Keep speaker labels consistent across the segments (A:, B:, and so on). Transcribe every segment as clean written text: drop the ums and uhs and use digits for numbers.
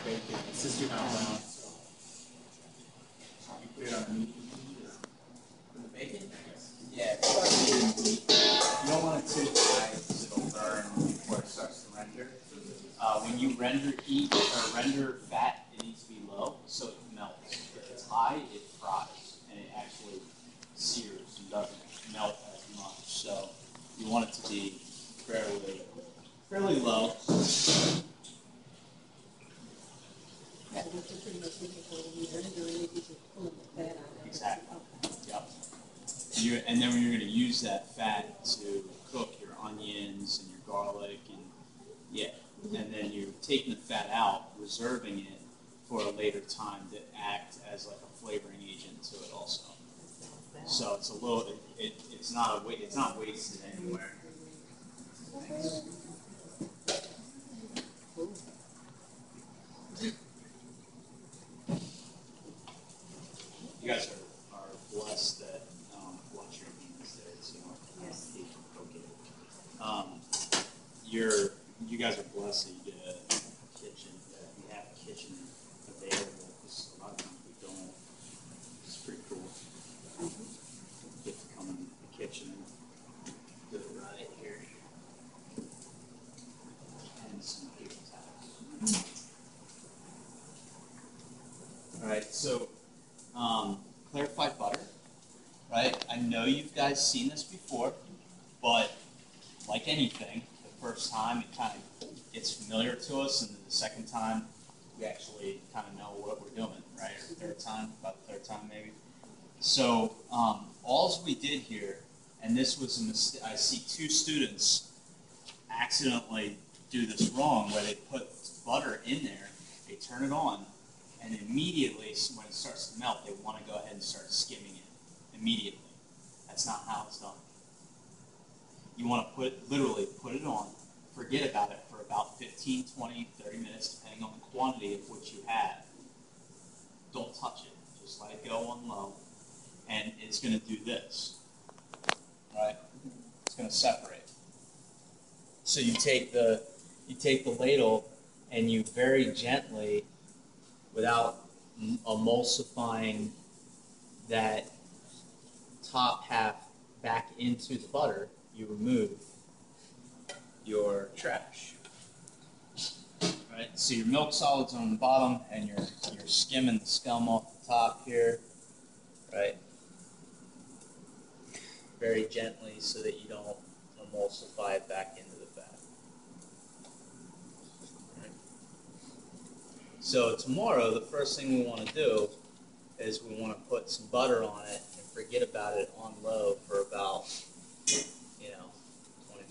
A: bacon. It's just your brown. You put it on the meat. For the bacon? Yeah, you don't want it too high because it'll burn before it starts to render. When you render heat or render fat, it needs to be low so it melts. If it's high, it fries and it actually sears and doesn't melt as much. So you want it to be fairly low. Exactly. Yep. And then you're going to use that fat to cook your onions and your garlic and and then you're taking the fat out, reserving it for a later time to act as like a flavoring agent to it also. So it's a little, it's not wasted anywhere. Thanks. You guys are blessed that watch your hands there, so you guys are blessed that you get a kitchen, that you have a kitchen available, because a lot of times we don't. It's pretty cool. Get to come in the kitchen and do it right here. And some paper towels. Alright, so clarified butter, right? I know you guys seen this before, but like anything, the first time it kind of gets familiar to us, and then the second time we actually kind of know what we're doing, right? Or third time, about the third time maybe. So all we did here, and this was a mistake, I see two students accidentally do this wrong, where they put butter in there, they turn it on, and immediately when it starts to melt, they want to go ahead and start skimming it immediately. That's not how it's done. You want to literally put it on, forget about it for about 15, 20, 30 minutes, depending on the quantity of what you have. Don't touch it. Just let it go on low, and it's going to do this. Right? It's going to separate. So you take the ladle and you very gently, without emulsifying that top half back into the butter, you remove your trash. Right? So your milk solids are on the bottom, and you're skimming the scum off the top here, right? Very gently so that you don't emulsify it back into the fat. Right? So tomorrow, the first thing we want to do is we want to put some butter on it and forget about it on low for about 20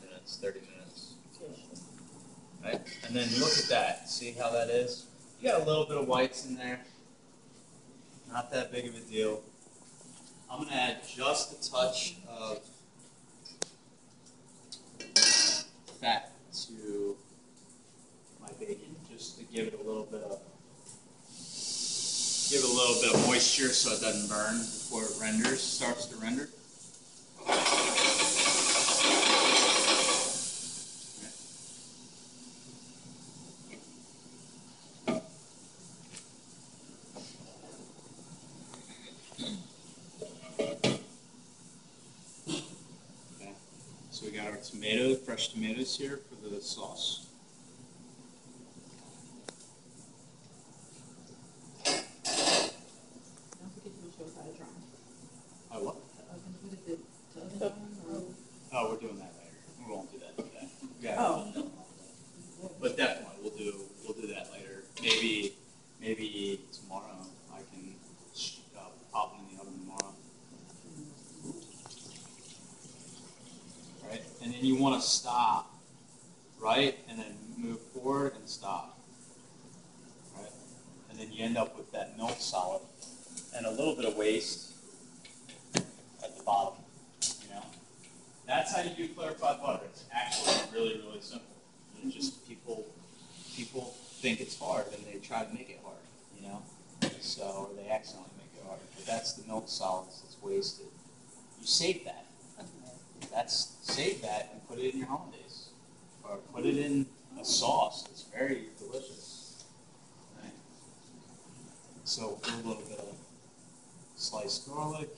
A: minutes, 30 minutes. Right? And then look at that. See how that is? You got a little bit of whites in there. Not that big of a deal. I'm going to add just a touch of fat to my bacon, just to give it a little bit of moisture so it doesn't burn before it starts to render. So we got our fresh tomatoes here for the sauce.
B: Don't forget to show us how to dry.
A: Oh, what?
B: The oven.
A: Oh, we're doing that later. We won't do that today. But definitely, we'll do that later. Maybe tomorrow. I can pop them in the oven tomorrow. Right? And then you want to stop, right? And then move forward and stop. Right? And then you end up with that milk solid and a little bit of waste at the bottom. That's how you do clarified butter. It's actually really, really simple. And just people think it's hard and they try to make it hard, So, or they accidentally make it hard. But that's the milk solids that's wasted. You save that. Save that and put it in your hollandaise, or put it in a sauce. It's very delicious. Right? So put a little bit of sliced garlic.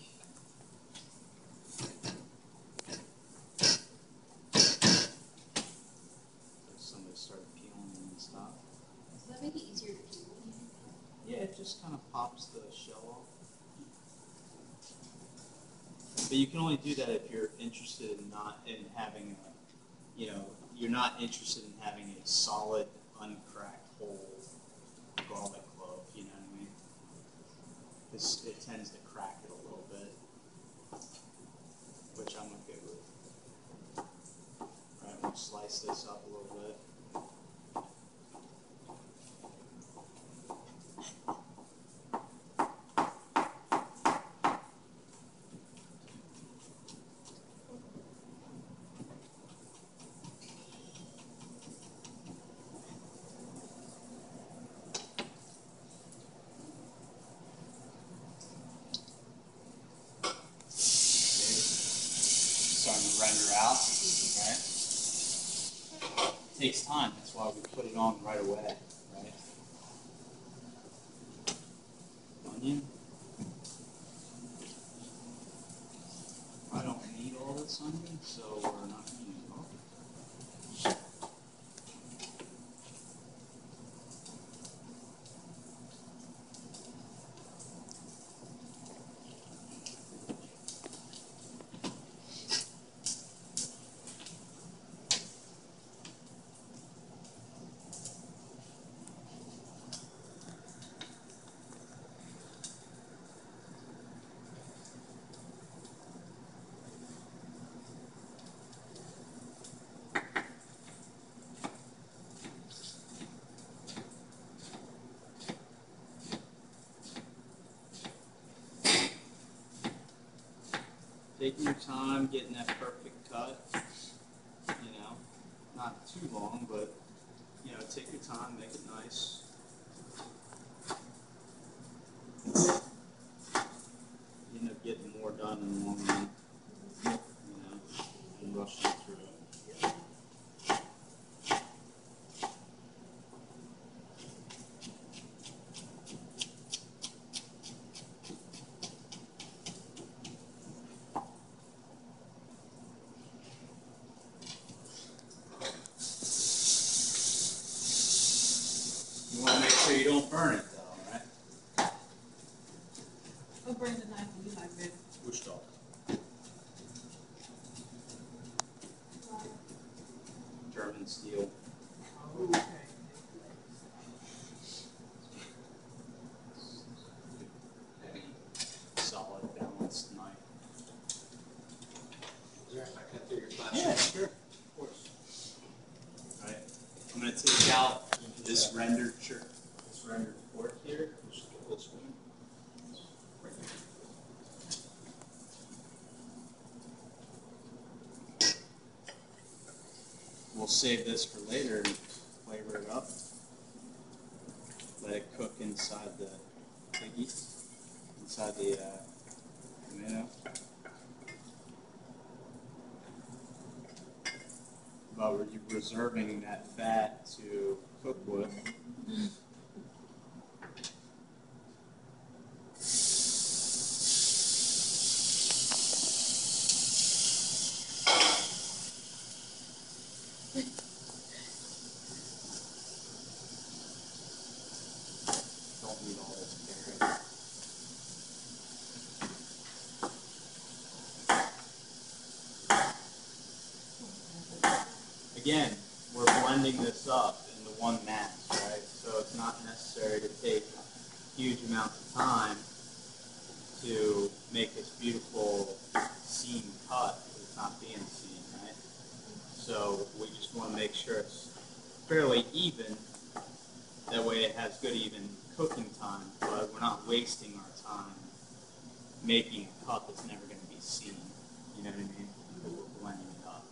A: Somebody started peeling and stuff.
B: Does that make it easier to peel?
A: Yeah, it just kind of pops the shell off. But you can only do that if you're interested in having a, you're not interested in having a solid, uncracked whole garlic clove. You know what I mean? It tends to crack it a little bit, which I'm okay with. Right, we'll slice this up a little bit. Starting to render out, right? It takes time, that's why we put it on right away, right? Onion. I don't need all this onion, so we're not going to use it all. Taking your time, getting that perfect cut, not too long, but, take your time, make it nice. You end up getting more done in the long run, and rushing through it. You want to make sure you don't burn it, though, right?
B: I'll bring the knife and you like it.
A: Which dog? German steel.
B: Oh, okay.
A: Heavy, solid, balanced knife.
C: Is there, if I cut through your glass?
A: Yeah, sure. Of course. All right. I'm going to take out this rendered pork here. Just get this one. Right here. We'll save this for later and flavor it up. Let it cook inside the piggy, inside the tomato. But we're reserving that fat to cook with. Don't need all this carrot. Again, we're blending this up into one mass, right? So it's not necessary to take huge amounts of time to make this beautiful seam cut if it's not being seen, right? So we just want to make sure it's fairly even. That way it has good even cooking time, but we're not wasting our time making a cut that's never going to be seen. You know what I mean? Because we're blending it up.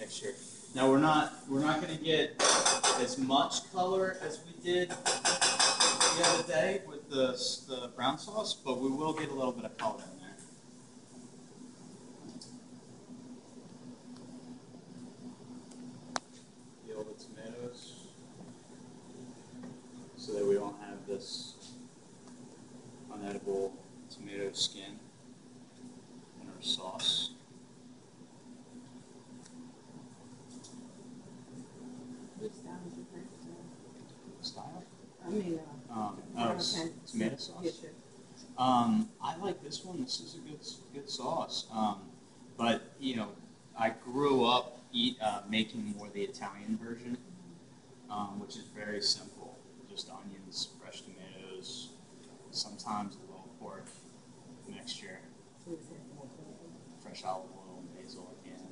A: mixture. Now we're not going to get as much color as we did the other day with the brown sauce, but we will get a little bit of color in there. Peel the tomatoes so that we don't have this unedible tomato skin in our sauce.
B: Which style is your favorite
A: Style?
B: I mean,
A: Tomato sauce.
B: Yes, sir.
A: I like this one. This is a good sauce. But you know, I grew up making more the Italian version, which is very simple. Just onions, fresh tomatoes, sometimes a little pork mixture, fresh olive oil and basil again.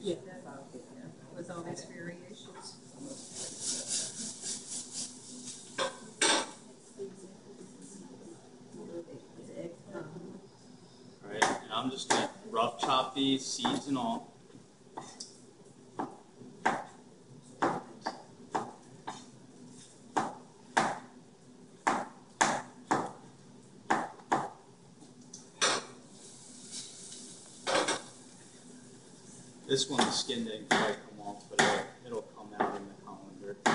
A: Yeah,
B: Yeah.
D: With all these variations.
A: Right, and I'm just going to rough chop these, seeds and all. This one, the skin didn't quite come off, but it'll come out in the colander. I'm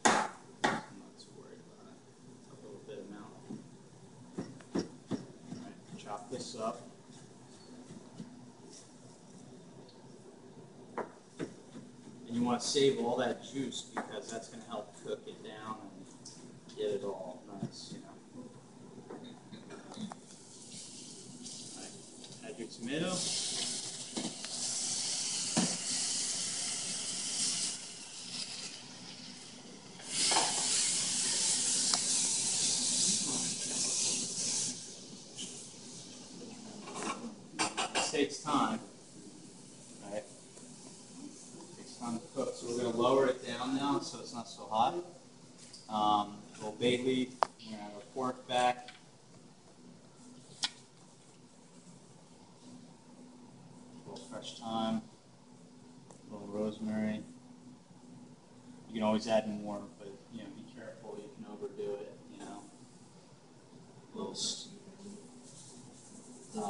A: not too worried about it. A little bit amount. Alright, chop this up. And you want to save all that juice because that's going to help cook it down and get it all nice, you know. Alright, add your tomato. Takes time, right? Takes time to cook. So we're going to lower it down now so it's not so hot. A little bay leaf. We're going to have our pork back. A little fresh thyme. A little rosemary. You can always add more, but you know, be careful. You can overdo it. You know, a little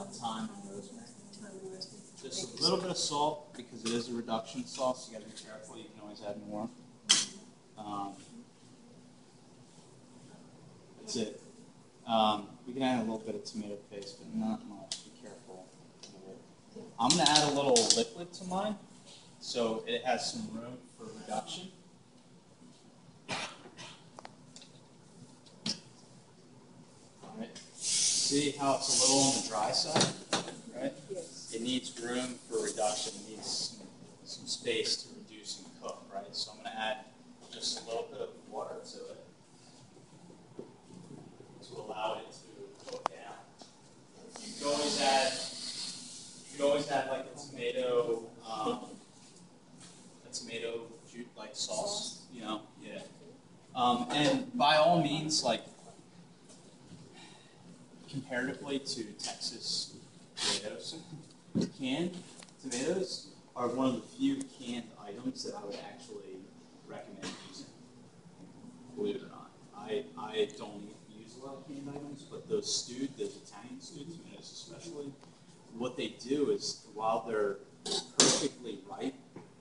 A: thyme and rosemary. Just a little bit of salt because it is a reduction sauce. You got to be careful. You can always add more. That's it. We can add a little bit of tomato paste, but not much. Be careful. I'm going to add a little liquid to mine, so it has some room for reduction. All right. See how it's a little on the dry side, right?
B: Yes.
A: It needs room for reduction. It needs some space to reduce and cook, right? So I'm going to add just a little bit of water to it to allow it to cook down. You could always add like a tomato juice, like sauce, you know, yeah. And by all means, like comparatively to Texas tomatoes, canned tomatoes are one of the few canned items that I would actually recommend using, believe it or not. I don't use a lot of canned items, but those Italian stewed tomatoes especially, what they do is while they're perfectly ripe,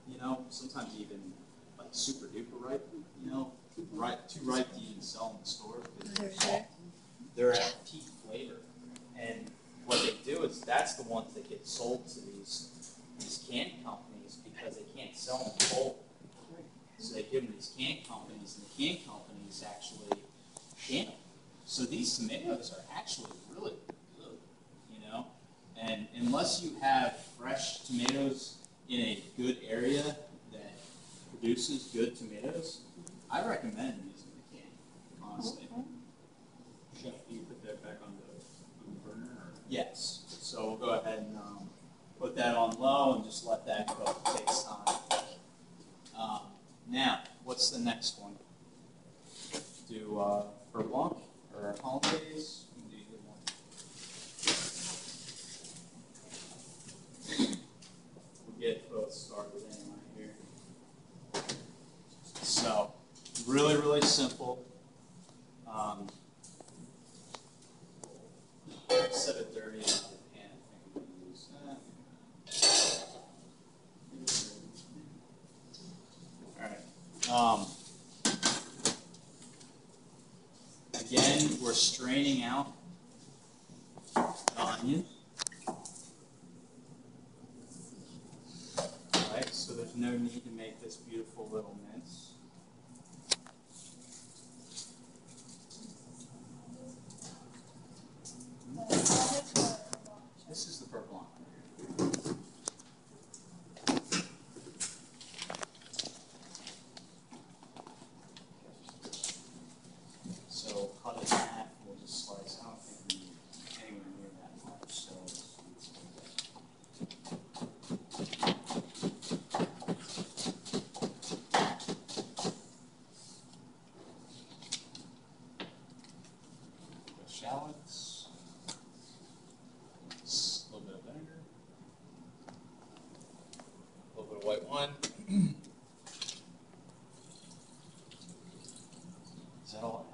A: you know, sometimes even like super duper ripe, you know, too ripe to even sell in the store because they're soft. They're at peak flavor. And what they do is that's the ones that get sold to these canned companies because they can't sell them cold. So they give them these canned companies, and the canned companies actually can them. So these tomatoes are actually really good, you know. And unless you have fresh tomatoes in a good area that produces good tomatoes, I recommend using the can, honestly.
C: Chef, do you put that back on the burner? Or?
A: Yes. So we'll go ahead and put that on low and just let that cook. It takes time. Now, what's the next one? Do for blanc or hollandaise? Do either one. straining out the onion. Alright, so there's no need to make this beautiful little mince. This is the purple onion. So cut it in half, we'll just slice. I don't think we need anywhere near that much. So the shallots, a little bit of vinegar, a little bit of white wine. Is that all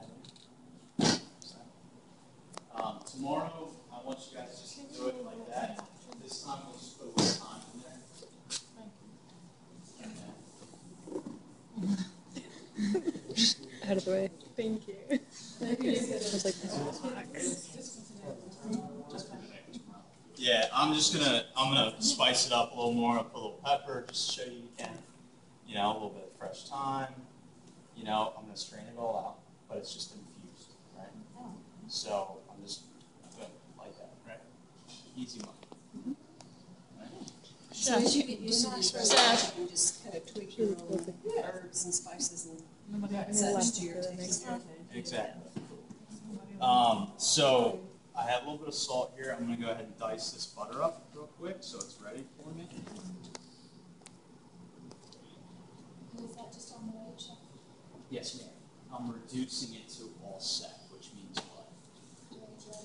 A: I have? Tomorrow, I want you guys just to do it like that. This time, we'll just put a little time in there.
E: Out of the way. Thank you. I was like,
A: Yeah, I'm gonna spice it up a little more. I'll put a little pepper, just to show you again. You know, a little bit of fresh thyme. You know, I'm gonna strain it all out, but it's just infused, right? So I'm just going like that, right? Easy money. Right?
D: So as you get used to this recipe, you just kind of tweak your own herbs and spices and such to your taste.
A: Exactly. So I have a little bit of salt here. I'm gonna go ahead and dice this butter up real quick so it's ready for me.
F: Is that just on the way, Chef?
A: Yes, ma'am. I'm reducing it to all set, which means what?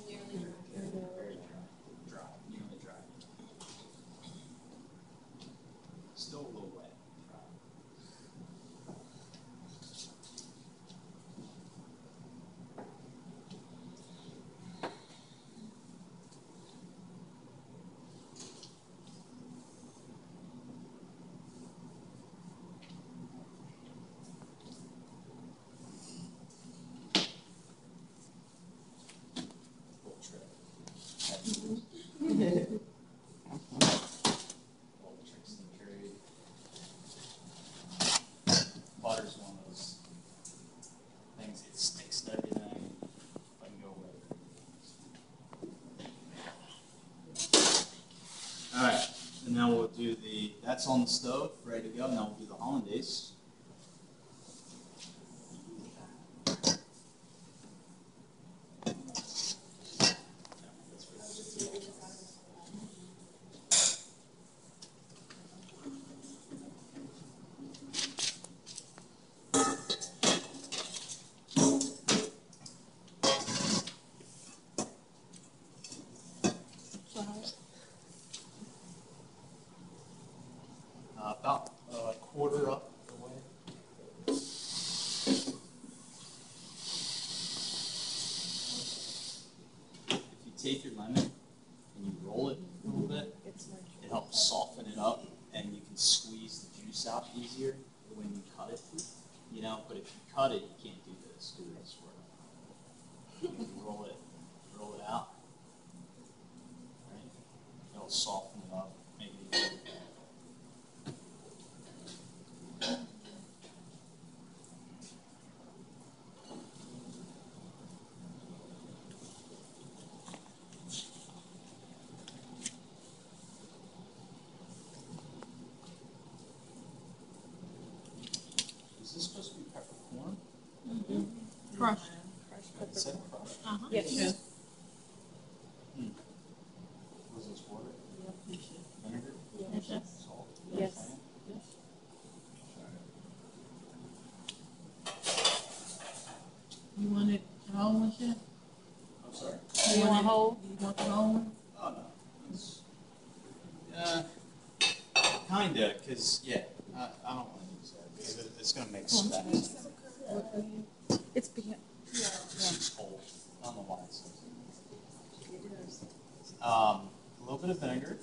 F: Nearly
A: Very dry. Dry. Nearly dry. Still a little wet. Dry. Full trick. All the tricks in the trade. Butter's one of those things that sticks to everything. I can go with it. Alright, and now we'll do that's on the stove, ready to go. Now we'll do the hollandaise. About a quarter up the way. If you take your lemon and you roll it a little bit, it helps soften it up, and you can squeeze the juice out easier when you cut it. You know, but if you cut it, you can't do this. Do this work. You can roll it out. Right? It'll soften it up, make it easier. Is this supposed to be peppercorn?
B: Crushed.
A: It said crushed.
E: yes.
A: Was this water? Vinegar?
B: Yes, Chef.
A: Salt?
E: Yes.
B: You want it whole one, Chef?
A: I'm sorry?
E: You want
B: it
E: whole?
B: You want the whole one?
A: Oh, no. Kinda, because, yeah, I don't want to use that, because it's going to make space.
E: It's being.
A: It's cold. I don't know why it's a little bit of vinegar.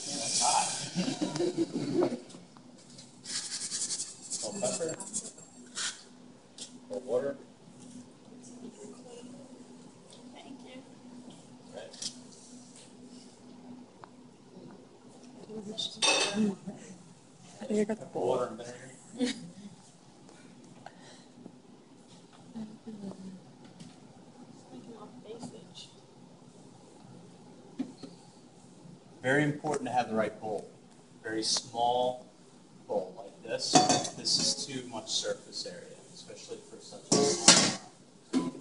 A: Yeah, that's hot.
E: think I got the bowl.
C: Water and vinegar.
A: Very important to have the right bowl. Very small bowl like this. This is too much surface area, especially for such a small amount.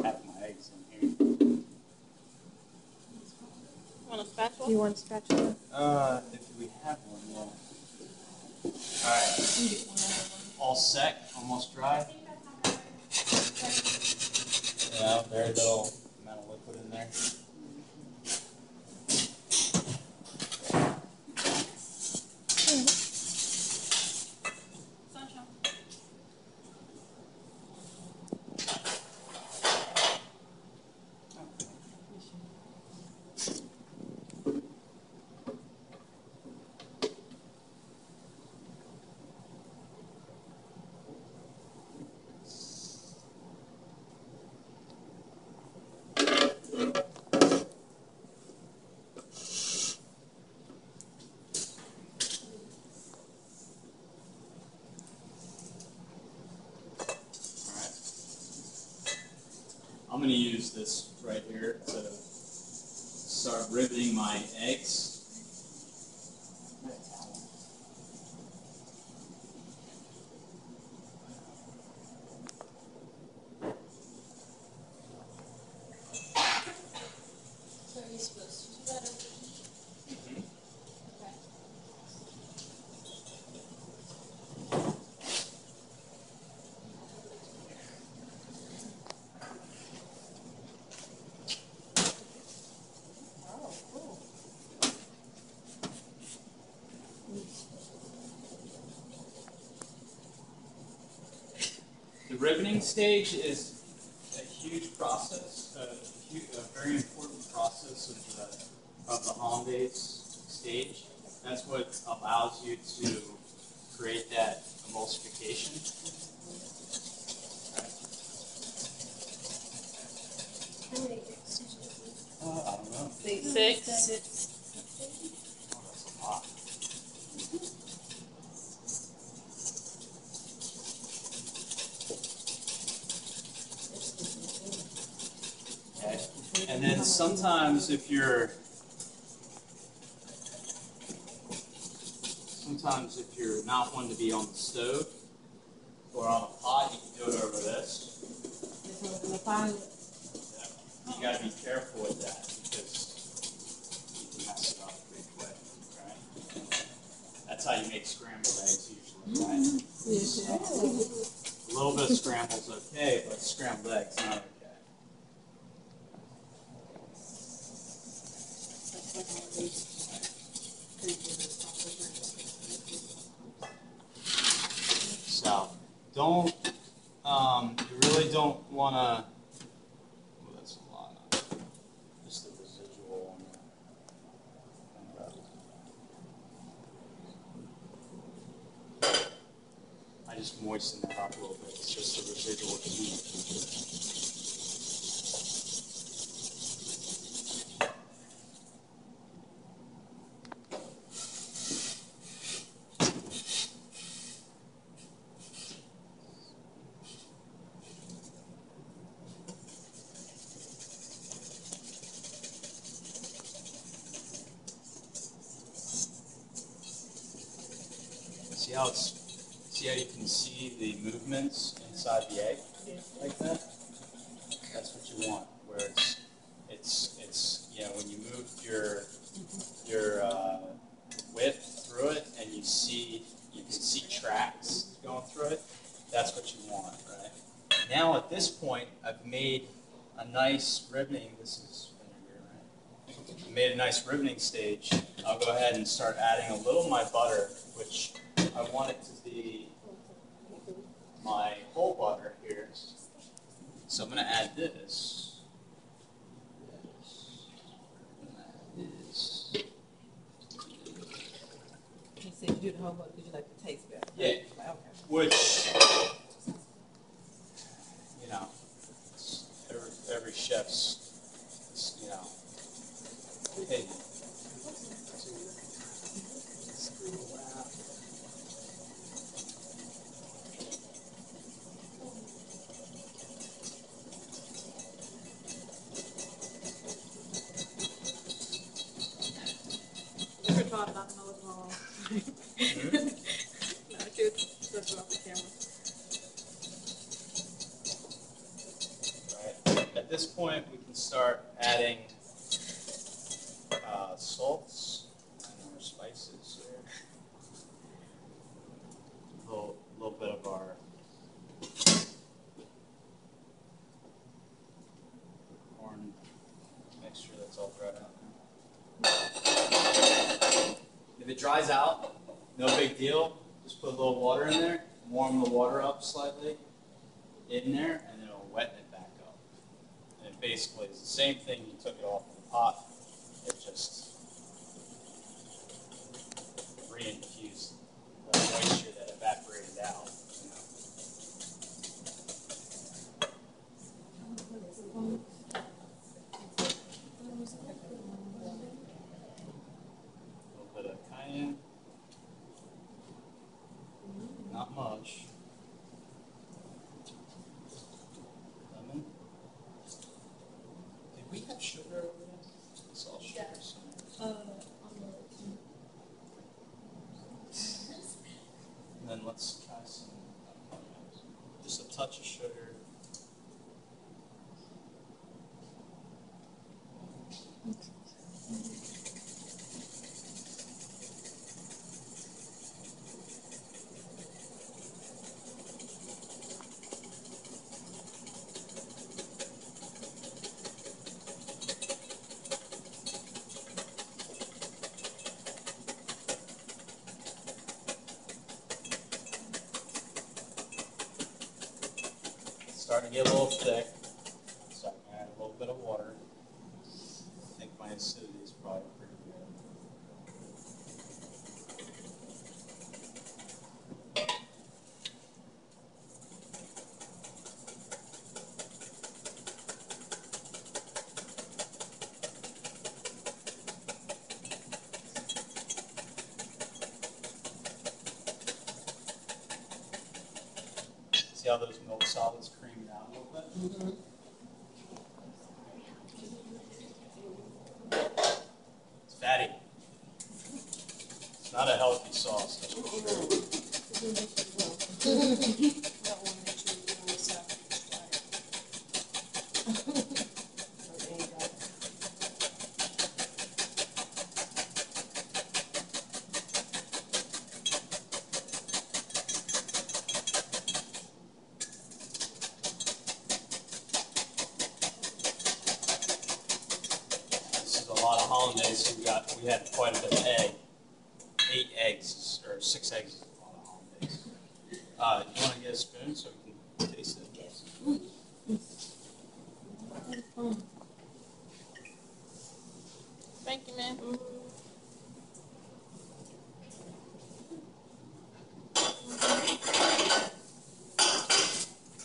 A: Have my eggs in here.
E: Want a spatula? You want a spatula?
A: If we have one, yeah. All right. All set, almost dry. Yeah, very little amount of liquid in there. I'm going to use this right here to start riveting my eggs.
D: So are you supposed to do that over? Okay. Oh, cool.
A: The riveting stage is a huge process, a very important process of the hollandaise stage. That's what allows you to create that emulsification.
F: How many eggs did you use?
A: I don't know.
E: Six.
A: Oh, that's a lot. Okay. And then sometimes if you're not one to be on the stove or on a pot, you can do it over this. You got to be careful with that because you can mess it up pretty quick, right? That's how you make scrambled eggs usually, right? So, a little bit of scramble's okay, but scrambled eggs not okay. So don't, you really don't want to, well, that's a lot of, just the residual on that. I just moisten that up a little bit, it's just the residual heat. See how you can see the movements inside the egg like that? That's what you want. Where it's you know, when you move your width through it and you can see tracks going through it. That's what you want, right? Now at this point, I've made a nice riveting. This is vinegar, right? I made a nice riveting stage. I'll go ahead and start adding a little of my butter, which I want it to be my whole butter here. So I'm going to add this.
B: You said you do the whole butter because you like the taste better.
A: Yeah.
B: Okay.
A: Which, you know, every chef's
E: Never taught not to know what's wrong. No, she was supposed to off the camera.
A: Right. At this point, we can start adding salts and our spices here. A little bit of our corn mixture that's all dried out now. If it dries out, no big deal. Just put a little water in there, warm the water up slightly in there, and then it'll wet it back up. And it basically is the same thing. You took it off the pot. It just re-infused the moisture that evaporated out. You know. A little bit of cayenne. Not much. Lemon. Did we have sugar over there? I saw sugar somewhere. And then let's try some, just a touch of sugar. Starting to get a little thick, so I can add a little bit of water. I think my acidity is probably pretty good. See how those milk solids creamed out a little bit? It's fatty. It's not a healthy sauce, that's for sure. This is a lot of hollandaise, so we had quite a bit of egg. 8 eggs, or 6 eggs is a lot of hollandaise. You want to get a spoon so we can taste it?
D: Yes.